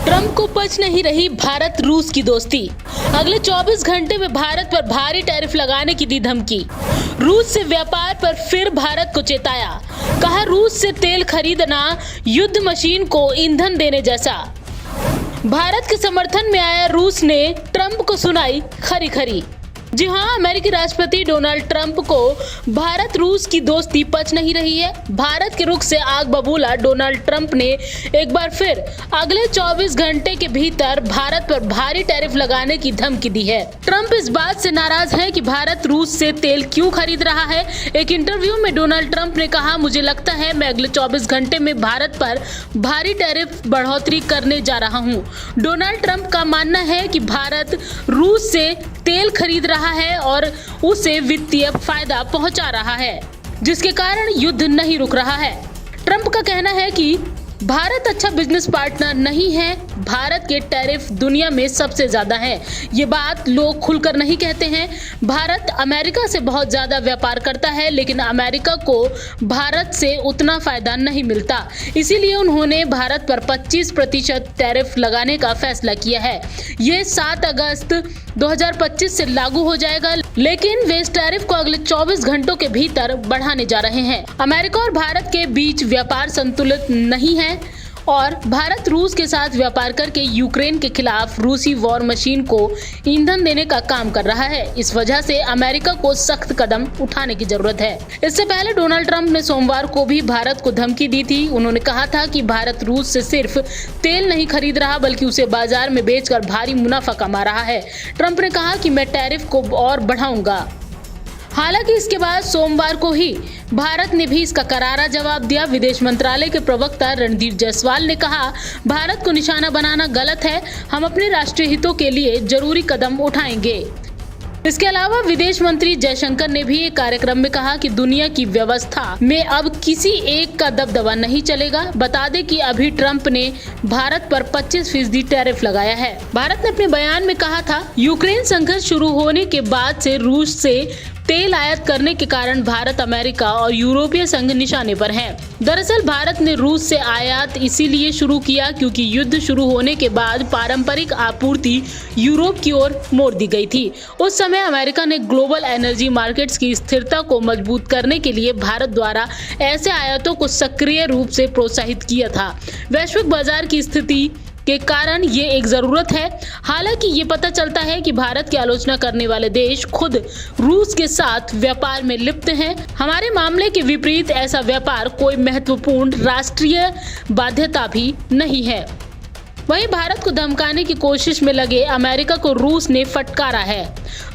Trump को पच नहीं रही भारत रूस की दोस्ती। अगले 24 घंटे में भारत पर भारी टैरिफ लगाने की दी धमकी। रूस से व्यापार पर फिर भारत को चेताया। कहा रूस से तेल खरीदना युद्ध मशीन को ईंधन देने जैसा। भारत के समर्थन में आया रूस ने ट्रंप को सुनाई खरी खरी। जी हां, अमेरिकी राष्ट्रपति डोनाल्ड ट्रंप को भारत रूस की दोस्ती पच नहीं रही है। भारत के रुख से आग बबूला डोनाल्ड ट्रंप ने एक बार फिर अगले 24 घंटे के भीतर भारत पर भारी टैरिफ लगाने की धमकी दी है। ट्रंप इस बात से नाराज है कि भारत रूस से तेल क्यों खरीद रहा है। एक इंटरव्यू में डोनाल्ड ट्रंप ने कहा, मुझे लगता है मैं अगले 24 घंटे में भारत पर भारी टैरिफ बढ़ोतरी करने जा रहा हूँ। डोनाल्ड ट्रंप का मानना है कि भारत रूस से तेल खरीद रहा है और उसे वित्तीय फायदा पहुंचा रहा है, जिसके कारण युद्ध नहीं रुक रहा है। ट्रंप का कहना है कि भारत अच्छा बिजनेस पार्टनर नहीं है। भारत के टैरिफ दुनिया में सबसे ज्यादा है। ये बात लोग खुलकर नहीं कहते हैं। भारत अमेरिका से बहुत ज्यादा व्यापार करता है, लेकिन अमेरिका को भारत से उतना फायदा नहीं मिलता। इसीलिए उन्होंने भारत पर 25% टैरिफ लगाने का फैसला किया है। ये 7 अगस्त 2025 से लागू हो जाएगा, लेकिन वे इस टैरिफ को अगले 24 घंटों के भीतर बढ़ाने जा रहे हैं। अमेरिका और भारत के बीच व्यापार संतुलित नहीं है और भारत रूस के साथ व्यापार करके यूक्रेन के खिलाफ रूसी वॉर मशीन को ईंधन देने का काम कर रहा है। इस वजह से अमेरिका को सख्त कदम उठाने की जरूरत है। इससे पहले डोनाल्ड ट्रंप ने सोमवार को भी भारत को धमकी दी थी। उन्होंने कहा था कि भारत रूस से सिर्फ तेल नहीं खरीद रहा, बल्कि उसे बाजार में बेचकर भारी मुनाफा कमा रहा है। ट्रंप ने कहा कि मैं टैरिफ को और बढ़ाऊंगा। हालांकि इसके बाद सोमवार को ही भारत ने भी इसका करारा जवाब दिया। विदेश मंत्रालय के प्रवक्ता रणधीर जायसवाल ने कहा, भारत को निशाना बनाना गलत है। हम अपने राष्ट्रीय हितों के लिए जरूरी कदम उठाएंगे। इसके अलावा विदेश मंत्री जयशंकर ने भी एक कार्यक्रम में कहा कि दुनिया की व्यवस्था में अब किसी एक का दबदबा नहीं चलेगा। बता दें कि अभी ट्रंप ने भारत पर 25% टैरिफ लगाया है। भारत ने अपने बयान में कहा था, यूक्रेन संघर्ष शुरू होने के बाद से रूस से तेल आयात करने के कारण भारत, अमेरिका और यूरोपीय संघ निशाने पर हैं। दरअसल भारत ने रूस से आयात इसीलिए शुरू किया क्योंकि युद्ध शुरू होने के बाद पारंपरिक आपूर्ति यूरोप की ओर मोड़ दी गई थी। उस समय अमेरिका ने ग्लोबल एनर्जी मार्केट्स की स्थिरता को मजबूत करने के लिए भारत द्वारा ऐसे आयातों को सक्रिय रूप से प्रोत्साहित किया था। वैश्विक बाजार की स्थिति के कारण ये एक जरूरत है। हालांकि ये पता चलता है कि भारत की आलोचना करने वाले देश खुद रूस के साथ व्यापार में लिप्त हैं। हमारे मामले के विपरीत ऐसा व्यापार कोई महत्वपूर्ण राष्ट्रीय बाध्यता भी नहीं है। वहीं भारत को धमकाने की कोशिश में लगे अमेरिका को रूस ने फटकारा है।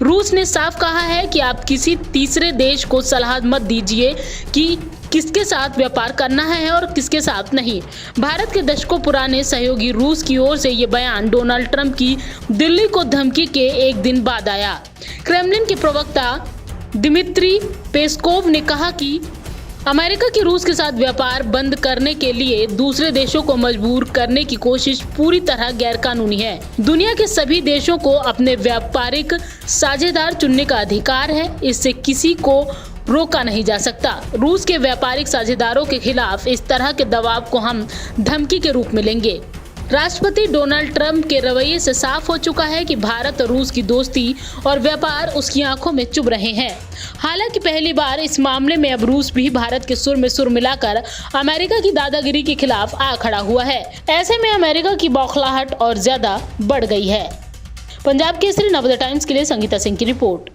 रूस ने साफ कहा है कि आप किसी तीसरे देश को सलाह मत दीजिए कि किसके साथ व्यापार करना है और किसके साथ नहीं। भारत के दशकों पुराने सहयोगी रूस की ओर से ये बयान डोनाल्ड ट्रंप की दिल्ली को धमकी के एक दिन बाद आया। क्रेमलिन के प्रवक्ता दिमित्री पेस्कोव ने कहा कि अमेरिका की रूस के साथ व्यापार बंद करने के लिए दूसरे देशों को मजबूर करने की कोशिश पूरी तरह गैरकानूनी है। दुनिया के सभी देशों को अपने व्यापारिक साझेदार चुनने का अधिकार है। इससे किसी को रोका नहीं जा सकता। रूस के व्यापारिक साझेदारों के खिलाफ इस तरह के दबाव को हम धमकी के रूप में लेंगे। राष्ट्रपति डोनाल्ड ट्रंप के रवैये से साफ हो चुका है कि भारत और रूस की दोस्ती और व्यापार उसकी आंखों में चुभ रहे हैं। हालांकि पहली बार इस मामले में अब रूस भी भारत के सुर में सुर मिलाकर अमेरिका की दादागिरी के खिलाफ आ खड़ा हुआ है। ऐसे में अमेरिका की बौखलाहट और ज्यादा बढ़ गई है। पंजाब केसरी नवोदय टाइम्स के लिए संगीता सिंह की रिपोर्ट।